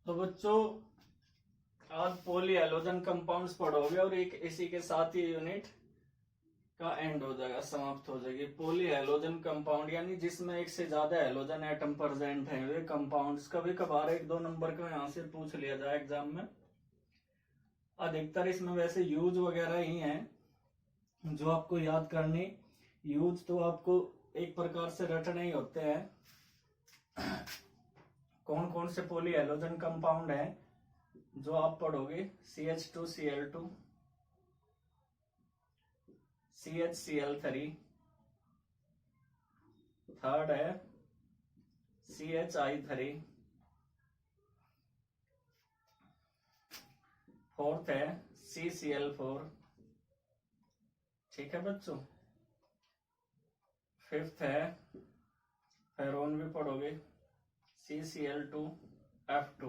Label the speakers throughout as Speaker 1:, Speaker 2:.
Speaker 1: तो बच्चों आज पॉली हैलोजन कंपाउंड्स पढ़ोगे और एक इसी के साथ ही यूनिट का एंड हो जाएगा, समाप्त हो जाएगी। पॉली हैलोजन कंपाउंड यानी जिसमें एक से ज्यादा हैलोजन एटम प्रेजेंट है, वे कंपाउंड्स। कभी कभार 1-2 नंबर का यहाँ से पूछ लिया जाए एग्जाम में। अधिकतर इसमें वैसे यूज वगैरह ही है जो आपको याद करनी। यूज तो आपको एक प्रकार से रटने ही होते हैं। कौन कौन से पॉली हैलोजन कंपाउंड है जो आप पढ़ोगे? CH2Cl2, CHCl3, थर्ड है CHI3, फोर्थ है CCl4, ठीक है बच्चों। फिफ्थ है फेरोन भी पढ़ोगे, CCl2F2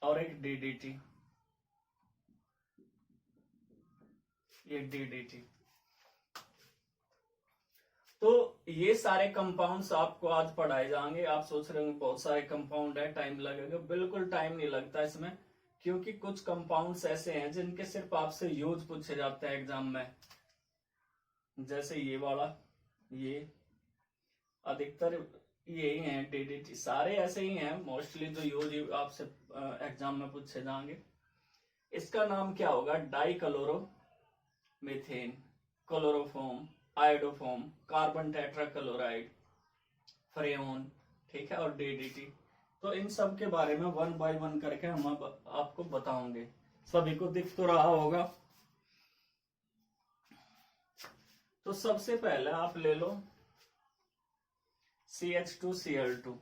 Speaker 1: और एक DDT, ये DDT। तो ये सारे कंपाउंड्स आपको आज पढ़ाए जाएंगे। आप सोच रहे होंगे बहुत सारे कंपाउंड है, टाइम लगेगा। बिल्कुल टाइम नहीं लगता इसमें, क्योंकि कुछ कंपाउंड्स ऐसे हैं जिनके सिर्फ आपसे यूज पूछे जाते हैं एग्जाम में। जैसे ये वाला, ये अधिकतर यही है DDT, सारे ऐसे ही हैं मोस्टली जो यूज आपसे एग्जाम में पूछे जाएंगे। इसका नाम क्या होगा? Dichloromethane, chloroform, iodoform, carbon tetrachloride, freon, ठीक है, और DDT। तो इन सब के बारे में 1 बाय 1 करके हम आपको बताओगे। सभी को दिख तो रहा होगा। तो सबसे पहले आप ले लो CH2Cl2।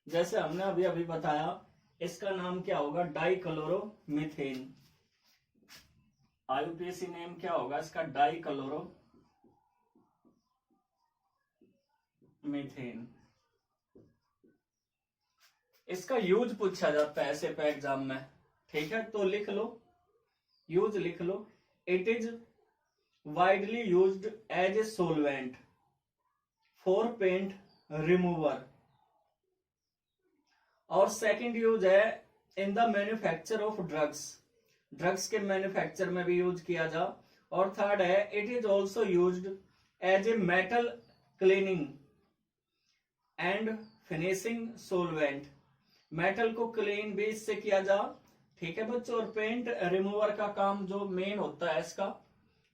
Speaker 1: जैसे हमने अभी अभी बताया, इसका नाम क्या होगा? Dichloro methane. IUPAC नेम क्या होगा इसका? Dichloro methane. इसका यूज पूछा जाता है ऐसे पे एग्जाम में, ठीक है, तो लिख लो, यूज लिख लो। It is widely used as a solvent for paint remover. और सेकंड यूज है in the manufacture of drugs, drugs के मैन्युफैक्चर में भी यूज किया जा। और थर्ड है it is also used as a metal cleaning and finishing solvent. Metal को क्लीन भी इससे किया जा, ठीक है बच्चों। और पेंट रिमूवर का काम जो मेन होता है इसका,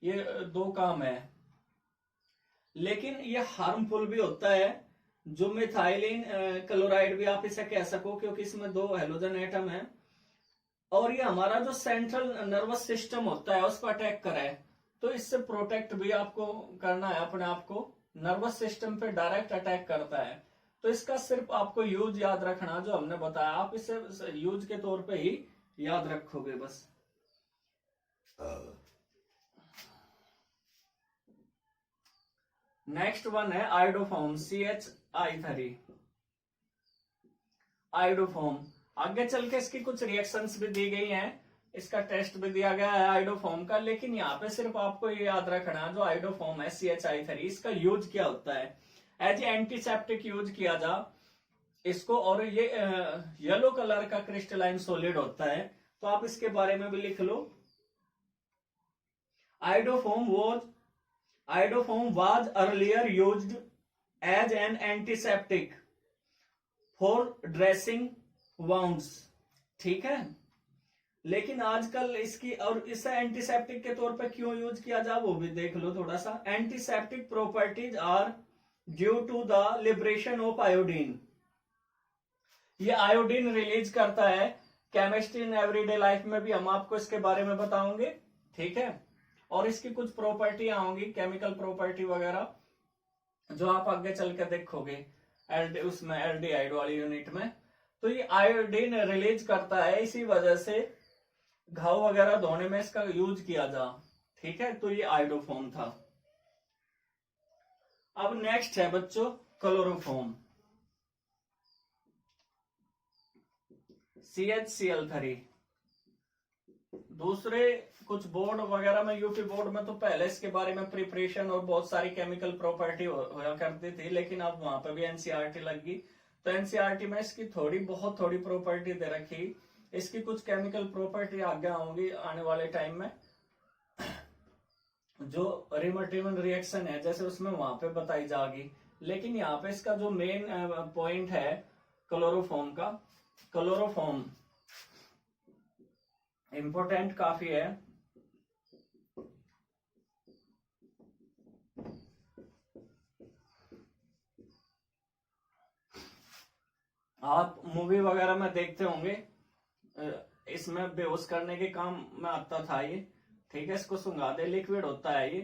Speaker 1: ये 2 काम है। लेकिन ये हार्मफुल भी होता है, जो मिथाइलिन क्लोराइड भी आप इसे कह सको, क्योंकि इसमें 2 हैलोजन एटम है। और ये हमारा जो सेंट्रल नर्वस सिस्टम होता है उस पर अटैक करे, तो इससे प्रोटेक्ट भी आपको करना है अपने आप को। नर्वस सिस्टम पे डायरेक्ट अटैक करता है, तो इसका सिर्फ आपको यूज याद रखना जो हमने बताया, आप इसे यूज के तौर पे ही याद रखोगे बस। नेक्स्ट वन है आयोडोफॉर्म, CHI3, आयोडोफॉर्म। आगे चल के इसकी कुछ रिएक्शंस भी दी गई हैं, इसका टेस्ट भी दिया गया है आयोडोफॉर्म का। लेकिन यहाँ पे सिर्फ आपको ये याद रखना, जो आयोडोफॉर्म है CHI3, इसका यूज क्या होता है? एज एंटीसेप्टिक यूज किया जा इसको। और ये येलो कलर का क्रिस्टलाइन सॉलिड होता है, तो आप इसके बारे में भी लिख लो। Iodoform was earlier used as an antiseptic for dressing wounds, ठीक है। लेकिन आजकल इसकी और इसे एंटीसेप्टिक के तौर पे क्यों यूज किया जा वो भी देख लो थोड़ा सा। Antiseptic properties are due to the liberation of iodine. ये आयोडीन रिलीज करता है। केमिस्ट्री इन एवरीडे लाइफ में भी हम आपको इसके बारे में बताओगे, ठीक है। और इसकी कुछ प्रॉपर्टी होंगी, केमिकल प्रॉपर्टी वगैरह, जो आप आगे चल के देखोगे उसमें एल्डिहाइड वाली यूनिट में। तो ये आयोडीन रिलीज करता है, इसी वजह से घाव वगैरह धोने में इसका यूज किया जा, ठीक है। तो ये आयोडोफॉर्म था। अब नेक्स्ट है बच्चों क्लोरोफॉर्म, CHCl3। दूसरे कुछ बोर्ड वगैरह में, यूपी बोर्ड में तो पहले इसके बारे में प्रिपरेशन और बहुत सारी केमिकल प्रॉपर्टी होया करती थी, लेकिन अब वहां पर भी एनसीईआरटी लग गई। तो एनसीईआरटी में इसकी बहुत थोड़ी प्रॉपर्टी दे रखी, इसकी कुछ केमिकल प्रॉपर्टी आगे होंगी आने वाले टाइम में, जो रिमर्टिवन रिएक्शन है जैसे उसमें वहां पे बताई जाएगी। लेकिन यहाँ पे इसका जो मेन पॉइंट है क्लोरोफॉर्म का, क्लोरोफॉर्म इंपॉर्टेंट काफी है। आप मूवी वगैरह में देखते होंगे, इसमें बेहोश करने के काम में आता था ये, ठीक है। इसको सुंघा दे, लिक्विड होता है ये,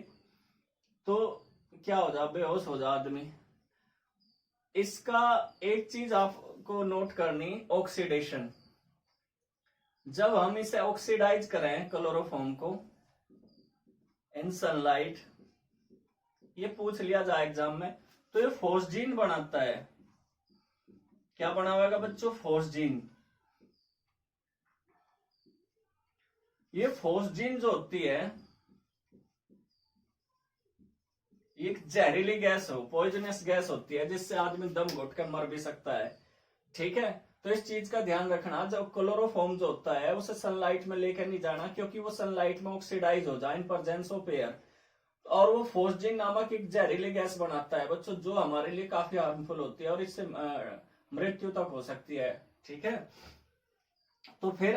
Speaker 1: तो क्या हो जा, बेहोश हो जा आदमी। इसका एक चीज आपको नोट करनी, ऑक्सीडेशन। जब हम इसे ऑक्सीडाइज करें क्लोरोफॉर्म को इन सनलाइट, ये पूछ लिया जाए एग्जाम में, तो ये फोस्जीन बनाता है। क्या बना हुआ बच्चों? फोस्जीन। ये फोस्जीन जो होती है ये जहरीली गैस हो, पॉइजनस गैस होती है, जिससे आदमी दम घुट कर मर भी सकता है, ठीक है। तो इस चीज का ध्यान रखना, जब क्लोरोफॉर्म जो होता है उसे सनलाइट में लेकर नहीं जाना, क्योंकि वो सनलाइट में ऑक्सीडाइज हो जाए इन प्रेजेंस ऑफ एयर, और वो फोस्जीन नामक एक जहरीली गैस बनाता है बच्चों, जो हमारे लिए काफी हार्मफुल होती है और इससे मृत्यु तक हो सकती है, ठीक है। तो फिर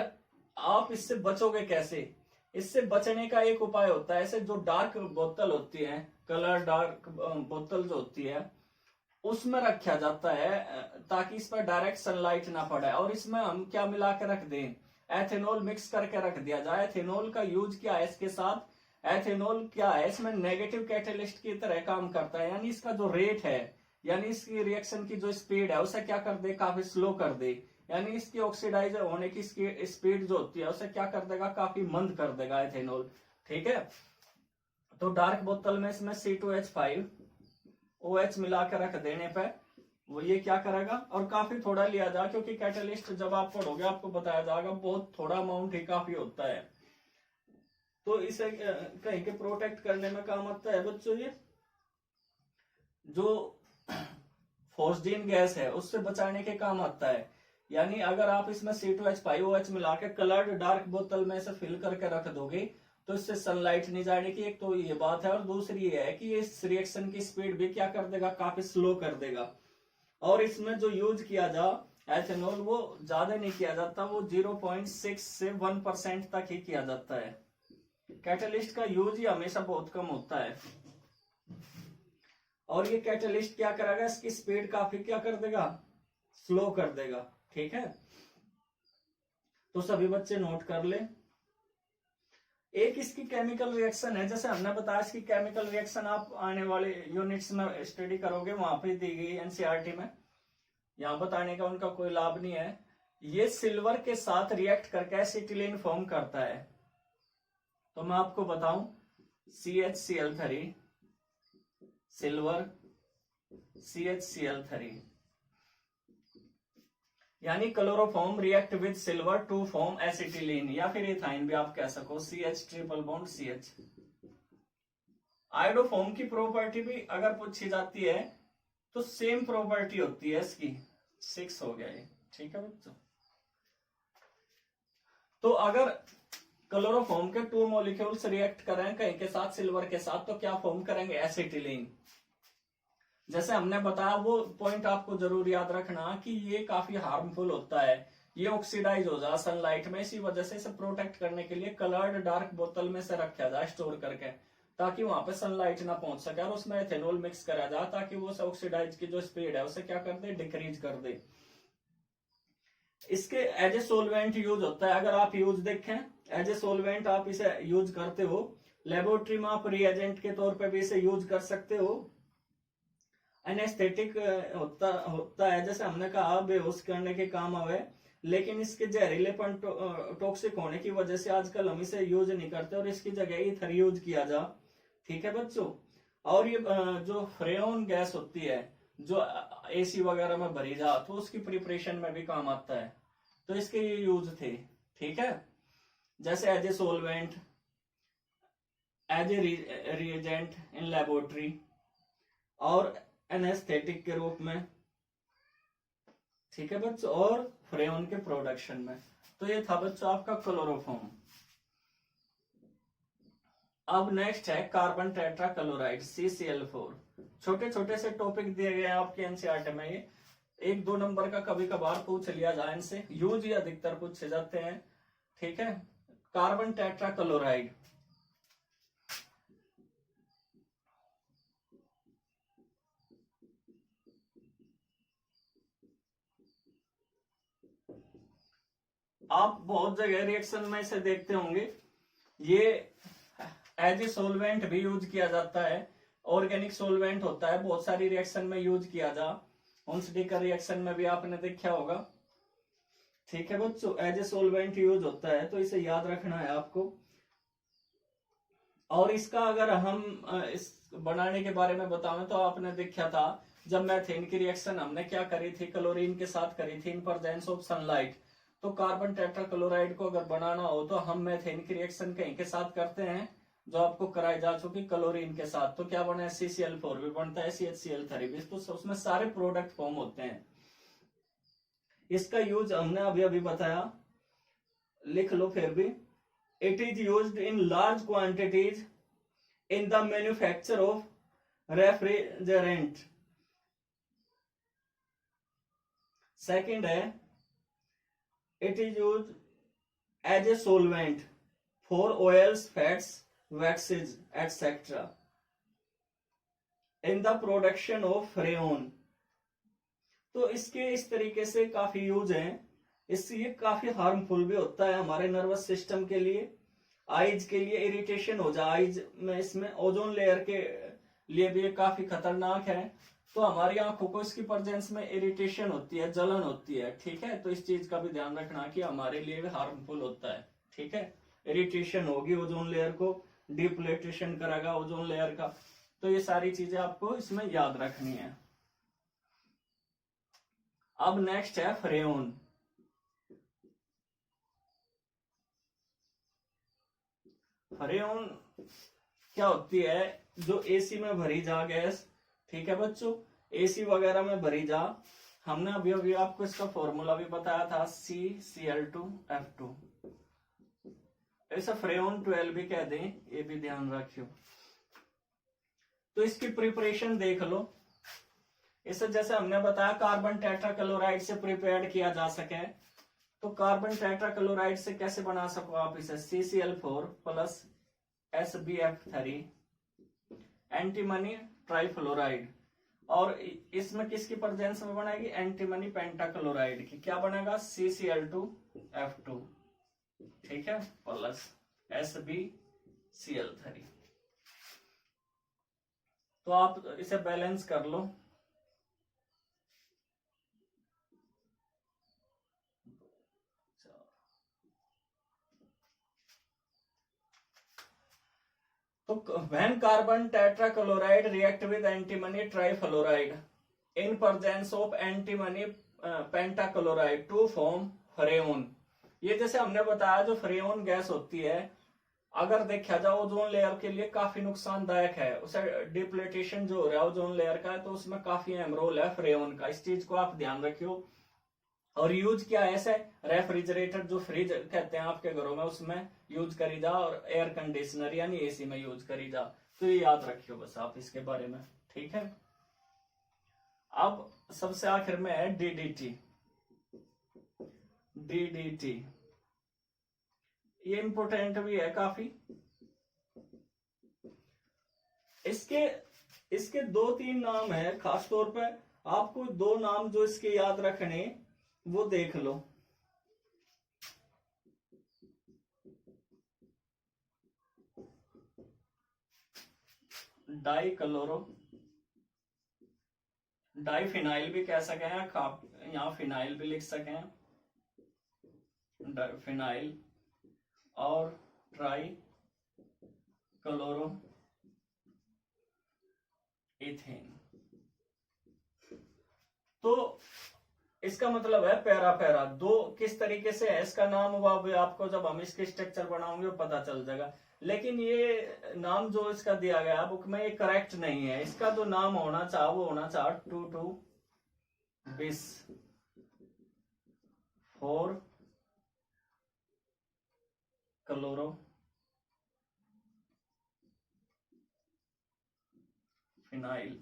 Speaker 1: आप इससे बचोगे कैसे? इससे बचने का एक उपाय होता है, ऐसे जो डार्क बोतल होती है, कलर डार्क बोतल जो होती है, उसमें रखा जाता है ताकि इस पर डायरेक्ट सनलाइट ना पड़े। और इसमें हम क्या मिला के रख दें? एथेनॉल मिक्स करके रख दिया जाए। एथेनॉल का यूज क्या है इसके साथ? एथेनॉल क्या है, इसमें नेगेटिव कैटेलिस्ट की तरह काम करता है, यानी इसका जो रेट है, यानी इसकी रिएक्शन की जो स्पीड है उसे क्या कर दे, काफी स्लो कर दे। यानी इसकी ऑक्सीडाइज होने की स्पीड जो होती है उसे क्या कर देगा, काफी मंद कर देगा एथेनॉल, ठीक है। तो डार्क बोतल में इसमें C2H5OH मिला के रख देने पे वो ये क्या करेगा, और काफी थोड़ा लिया जाए, क्योंकि कैटलिस्ट जब आप पढ़ोगे आपको बताया जाएगा बहुत थोड़ा अमाउंट ही काफी होता है। तो इसे कहीं के प्रोटेक्ट करने में काम आता है बच्चों। ये जो फोस्जीन गैस है उससे बचाने के काम आता है। यानी अगर आप इसमें C2H5OH मिला के कलर्ड डार्क बोतल में से फिल करके रख दोगे तो इससे सनलाइट नहीं जाने की, एक तो ये बात है, और दूसरी ये है कि इस रिएक्शन की स्पीड भी क्या कर देगा, काफी स्लो कर देगा। और इसमें जो यूज किया जा एथेनॉल, वो ज्यादा नहीं किया जाता, वो 0.6 से 1% तक ही किया जाता है। कैटलिस्ट का यूज ही हमेशा बहुत कम होता है। और ये कैटलिस्ट क्या करेगा, इसकी स्पीड काफी क्या कर देगा, स्लो कर देगा, ठीक है। तो सभी बच्चे नोट कर ले। एक इसकी केमिकल रिएक्शन है, जैसे हमने बताया इसकी केमिकल रिएक्शन आप आने वाले यूनिट्स में स्टडी करोगे, वहां पे दी गई एनसीईआरटी में, यहां बताने का उनका कोई लाभ नहीं है। ये सिल्वर के साथ रिएक्ट करके एसिटिलीन फॉर्म करता है। तो मैं आपको बताऊं, CHCl3 सिल्वर CHCl3, यानी chloroform react with silver to form acetylene, या फिर इथाइन भी आप कह सको, CH triple bond CH। Iodoform की प्रॉपर्टी भी अगर पूछी जाती है तो सेम प्रॉपर्टी होती है इसकी, 6 हो गया ये, ठीक है बच्चों। तो अगर क्लोरोफॉर्म के 2 मॉलिक्यूल्स रिएक्ट करें कहीं के साथ सिल्वर के साथ, तो क्या फॉर्म करेंगे, एसिटिलीन। जैसे हमने बताया, वो पॉइंट आपको जरूर याद रखना कि ये काफी हार्मफुल होता है, ये ऑक्सीडाइज हो जाए सनलाइट में, इसी वजह से इसे प्रोटेक्ट करने के लिए कलर्ड डार्क बोतल में से रखा जाए स्टोर करके, ताकि वहां पे सनलाइट ना पहुंच सके, और उसमें एथेनॉल मिक्स करा जाए ताकि वो ऑक्सीडाइज की जो स्पीड है उसे क्या कर दे, डिक्रीज कर दे। इसके एज ए सोलवेंट यूज होता है। अगर आप यूज देखें, एज ए सोलवेंट आप इसे यूज करते हो, लेबोरेटरी में आप रिएजेंट के तौर पर भी इसे यूज कर सकते हो। एनेस्थेटिक होता है, जैसे हमने कहा बेहोश करने के काम आवे, लेकिन इसके जहरीलेपन टॉक्सिक होने की वजह से आजकल हम इसे यूज नहीं करते, और इसकी जगह ईथर यूज किया जा, ठीक है बच्चों। और ये जो फ्रेन गैस होती है जो AC वगैरह में भरी जा, तो उसकी प्रिपरेशन में भी काम आता है, तो इसके ये यूज थे, ठीक है। जैसे as a solvent, as a reagent in laboratory, और एनेस्थेटिक के रूप में, ठीक है बच्चों, और फ्रेओन के प्रोडक्शन में। तो ये था बच्चों आपका क्लोरोफॉर्म। अब नेक्स्ट है कार्बन टेट्रा क्लोराइड CCl4। छोटे छोटे से टॉपिक दिए गए हैं आपके एनसीईआरटी में, ये 1-2 नंबर का कभी कभार पूछ लिया जाए, इनसे यूज ही अधिकतर पूछे जाते हैं। ठीक है, कार्बन टेट्रा क्लोराइड आप बहुत जगह रिएक्शन में इसे देखते होंगे, ये एज ए सोलवेंट भी यूज किया जाता है, ऑर्गेनिक सोलवेंट होता है, बहुत सारी रिएक्शन में यूज किया जा, हुंसडी का रिएक्शन में भी आपने देखा होगा। ठीक है बच्चों, एज ए सोलवेंट यूज होता है, तो इसे याद रखना है आपको। और इसका अगर हम इस बनाने के बारे में बतावें तो आपने देखा था जब मैथेन की रिएक्शन हमने क्या करी थी, क्लोरीन के साथ करी थी इन प्रेजेंस ऑफ सनलाइट। तो कार्बन टेट्रा क्लोराइड को अगर बनाना हो तो हम मैथेन की रिएक्शन कहीं के साथ करते हैं, जो आपको कराई जा चुकी क्लोरीन के साथ, तो क्या बना है CCl4 भी बनता है, CHCl3 भी, तो उसमें सारे प्रोडक्ट फॉर्म होते हैं। इसका यूज हमने अभी अभी बताया, लिख लो फिर भी। It is used in large quantities in the manufacture of refrigerant. Second है it is used as a solvent for oils, fats, waxes etc. in the production of freon. तो इसके इस तरीके से काफी यूज हैं। इससे ये काफी हार्मफुल भी होता है हमारे नर्वस सिस्टम के लिए, आईज के लिए इरिटेशन हो जाए आईज में, इसमें ओजोन लेयर के लिए भी ये काफी खतरनाक है। तो हमारी आंखों को इसकी प्रेजेंस में इरिटेशन होती है, जलन होती है। ठीक है, तो इस चीज का भी ध्यान रखना कि हमारे लिए भी हार्मफुल होता है। ठीक है, इरिटेशन होगी ओजोन लेयर को, डिप्लेटेशन करेगा ओजोन लेयर का, तो ये सारी चीजें आपको इसमें याद रखनी है। अब नेक्स्ट है फ्रेओन। फ्रेओन क्या होती है, जो एसी में भरी जा गैस, ठीक है बच्चों, एसी वगैरह में भरी जा, हमने अभी अभी आपको इसका फॉर्मूला भी बताया था CCl2F2, ऐसा फ्रेओन 12 भी कह दें, ये भी ध्यान रखियो। तो इसकी प्रिपरेशन देख लो, इसे जैसे हमने बताया कार्बन टेट्रा क्लोराइड से प्रिपेयर किया जा सके, तो कार्बन टेट्रा क्लोराइड से कैसे बना सको आप इसे, CCl4 plus SbF3 antimony trifluoride, और इसमें किसकी प्रेजेंस में बनेगी, एंटीमनी पेंटाक्लोराइड की, क्या बनेगा CCl2F2, ठीक है, प्लस SbCl3। तो आप इसे बैलेंस कर लो। तो when carbon tetrachloride react with antimony trifluoride in presence of antimony pentachloride to form फ्रेओन। ये जैसे हमने बताया जो फ्रेओन गैस होती है, अगर देखा जाए ओजोन लेयर के लिए काफी नुकसानदायक है, उसे डिप्लेटेशन जो हो रहा है ओजोन लेयर का, तो उसमें काफी अहम रोल है फ्रेओन का, इस चीज को आप ध्यान रखियो। और यूज क्या है ऐसे, रेफ्रिजरेटर जो फ्रिज कहते हैं आपके घरों में, उसमें यूज करी जा, और एयर कंडीशनर यानी एसी में यूज करी जा, तो ये याद रखियो बस आप इसके बारे में। ठीक है, अब सबसे आखिर में है DDT। DDT ये इंपोर्टेंट भी है काफी। इसके 2-3 नाम है, खासतौर पे आपको 2 नाम जो इसके याद रखने वो देख लो। डाइक्लोरो, डाइफिनाइल भी कह सके हैं, यहाँ फिनाइल भी लिख सके हैं, डाइफिनाइल, और ट्राई क्लोरो इथेन। तो इसका मतलब है पैरा पैरा, 2 किस तरीके से है इसका नाम, वो आपको जब हम इसके स्ट्रक्चर बनाओगे पता चल जाएगा। लेकिन ये नाम जो इसका दिया गया बुक में, ये करेक्ट नहीं है। इसका जो नाम होना चाहिए वो होना चाहिए 2,2 बिस, 4 chloro phenyl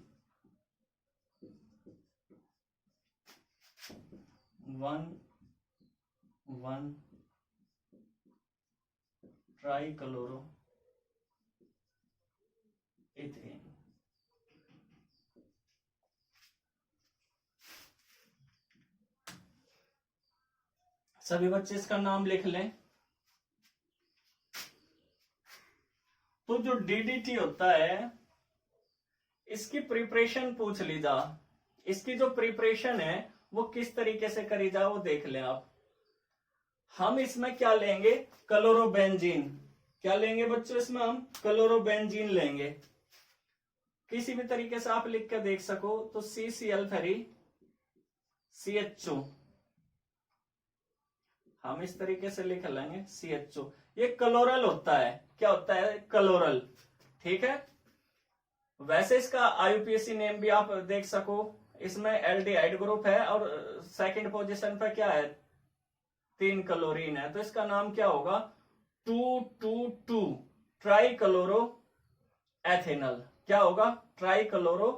Speaker 1: 1 try chloro ethane. सभी बच्चे इसका नाम लिख लें। तो जो डीडीटी होता है इसकी प्रिपरेशन पूछ ली जा, इसकी जो प्रिपरेशन है वो किस तरीके से करी जा वो देख लें आप। हम इसमें क्या लेंगे, क्लोरोबेंजीन। क्या लेंगे बच्चों, इसमें हम क्लोरोबेंजीन लेंगे। किसी भी तरीके से आप लिख कर देख सको तो CCl3 CHO, हम इस तरीके से लिख लेंगे CHO। ये क्लोरल होता है, क्या होता है, क्लोरल। ठीक है, वैसे इसका IUPAC नेम भी आप देख सको, इसमें एल्डिहाइड ग्रुप है और सेकंड पोजीशन पे क्या है, 3 क्लोरीन है, तो इसका नाम क्या होगा, 222 ट्राई क्लोरो एथेनल। क्या होगा, try chloro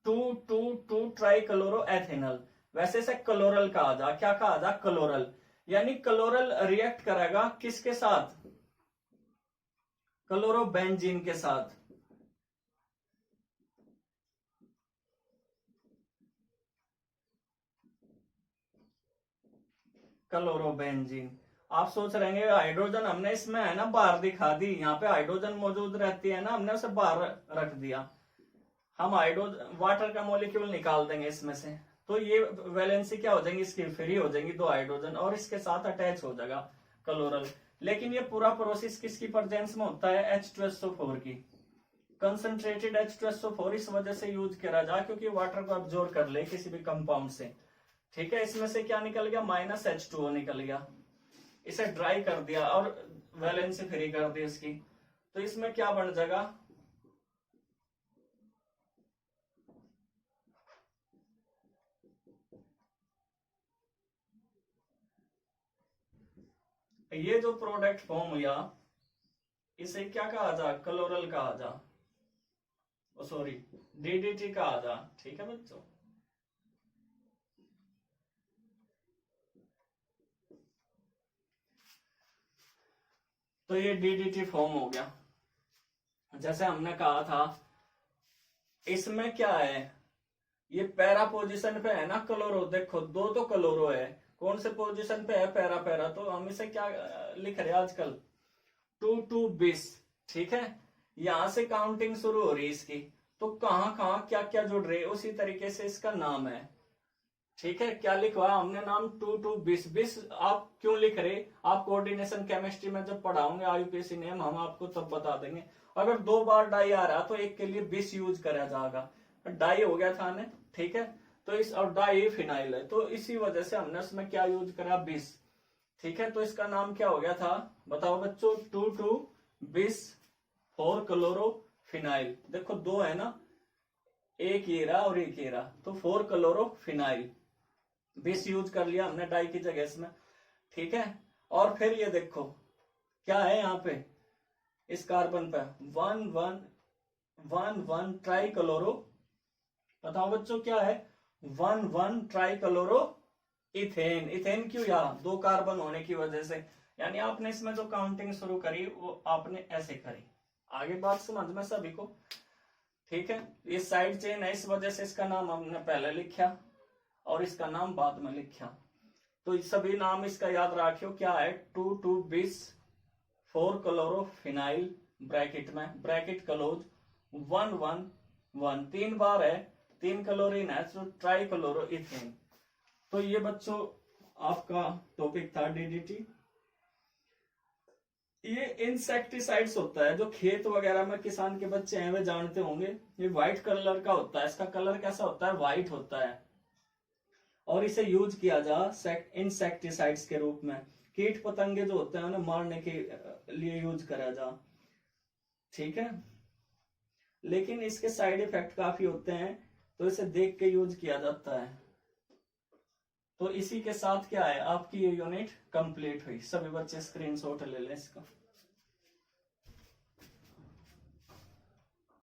Speaker 1: 222 try chloro ethanal. वैसे से क्लोरल कहा जा, क्या कहा जा, क्लोरल। यानी क्लोरल रिएक्ट करेगा किसके साथ, क्लोरोबेंजीन के साथ। क्लोरोबेंजीन। आप सोच रहे हैं हाइड्रोजन हमने इसमें है ना बाहर दिखा दी, यहाँ पे हाइड्रोजन मौजूद रहती है ना, हमने उसे बाहर रख दिया। हम हाइड्रोजन वाटर का मॉलिक्यूल निकाल देंगे इसमें से, तो ये वैलेंसी क्या हो जाएंगी इसकी, फ्री हो जाएंगी 2 हाइड्रोजन और इसके साथ अटैच हो जाएगा क्लोरल। लेकिन ये पूरा प्रोसेस किसकी प्रेजेंस में होता है, H2SO4 की। कंसंट्रेटेड H2SO4 इस वजह से यूज करा जा क्योंकि वाटर को अब्जॉर्ब कर ले किसी भी कंपाउंड से। ठीक है, इसमें से क्या निकल गया, -H2O निकल गया, इसे ड्राई कर दिया और वैलेंसी फ्री कर दी इसकी, तो इसमें क्या बन जाएगा, ये जो प्रोडक्ट फॉर्म हुआ इसे क्या कहा जा, क्लोरल कहा जा, सॉरी डीडीटी कहा जा। ठीक है बच्चों, तो ये डीडीटी फॉर्म हो गया। जैसे हमने कहा था इसमें क्या है, ये पैरा पोजीशन पे है ना क्लोरो, देखो 2 तो क्लोरो है, कौन से पोजीशन पे है, पैरा पैरा, तो हम इसे क्या लिख रहे हैं आजकल, 2 2 20। ठीक है, यहां से काउंटिंग शुरू हो रही है इसकी, तो कहां कहां क्या क्या जुड़ रहे उसी तरीके से इसका नाम है। ठीक है, क्या लिखवा हमने नाम, 2 2 20। आप क्यों लिख रहे, आप कोऑर्डिनेशन केमिस्ट्री में जब पढ़ाओगे IUPAC नेम हम आपको तब बता देंगे। अगर 2 बार डाई आ रहा तो एक के लिए 20 यूज करा जाएगा, डाई हो गया था ने। ठीक है, तो इस और डाई फिनाइल है, तो इसी वजह से हमने उसमें क्या यूज करा, 20। ठीक है, तो इसका नाम क्या हो गया था, बताओ बच्चों, 2 2 20 4 क्लोरो फिनाइल। देखो 2 है ना, एक ये रहा और एक ये रहा, तो 4 क्लोरो फिनाइल 20 यूज कर लिया हमने डाई की जगह इसमें। ठीक है, और फिर ये देखो क्या है यहाँ पे, इस कार्बन पे 1 1 ट्राई क्लोरो, बताओ बच्चों क्या है, 1 ट्राई क्लोरो इथेन। इथेन क्यों, यहाँ 2 कार्बन होने की वजह से, यानी आपने इसमें जो काउंटिंग शुरू करी वो आपने ऐसे करी। आगे बात समझ में सभी को। ठीक है, ये साइड चेन है, इस वजह से इसका नाम हमने पहले लिखा और इसका नाम बाद में लिखा। तो सभी नाम इसका याद रखियो, क्या है, 2 2 20 4 क्लोरो फिनाइल ब्रैकेट में, ब्रैकेट क्लोज, 1 1 1 3 बार है, 3 क्लोरीन है, तो ट्राई क्लोरो इथेन। तो ये बच्चों आपका टॉपिक था डीडीटी। ये इंसेक्टिसाइड्स होता है जो खेत वगैरह में किसान के बच्चे हैं वे जानते होंगे। ये व्हाइट कलर का होता है, इसका कलर कैसा होता है, व्हाइट होता है, और इसे यूज किया जा इंसेक्टिसाइड्स के रूप में। कीट पतंगे जो होते हैं उन्हें मारने के लिए यूज करा जा। ठीक है, लेकिन इसके साइड इफेक्ट काफी होते हैं, तो इसे देख के यूज किया जाता है। तो इसी के साथ क्या है, आपकी ये यूनिट कंप्लीट हुई। सभी बच्चे स्क्रीनशॉट ले लें इसका।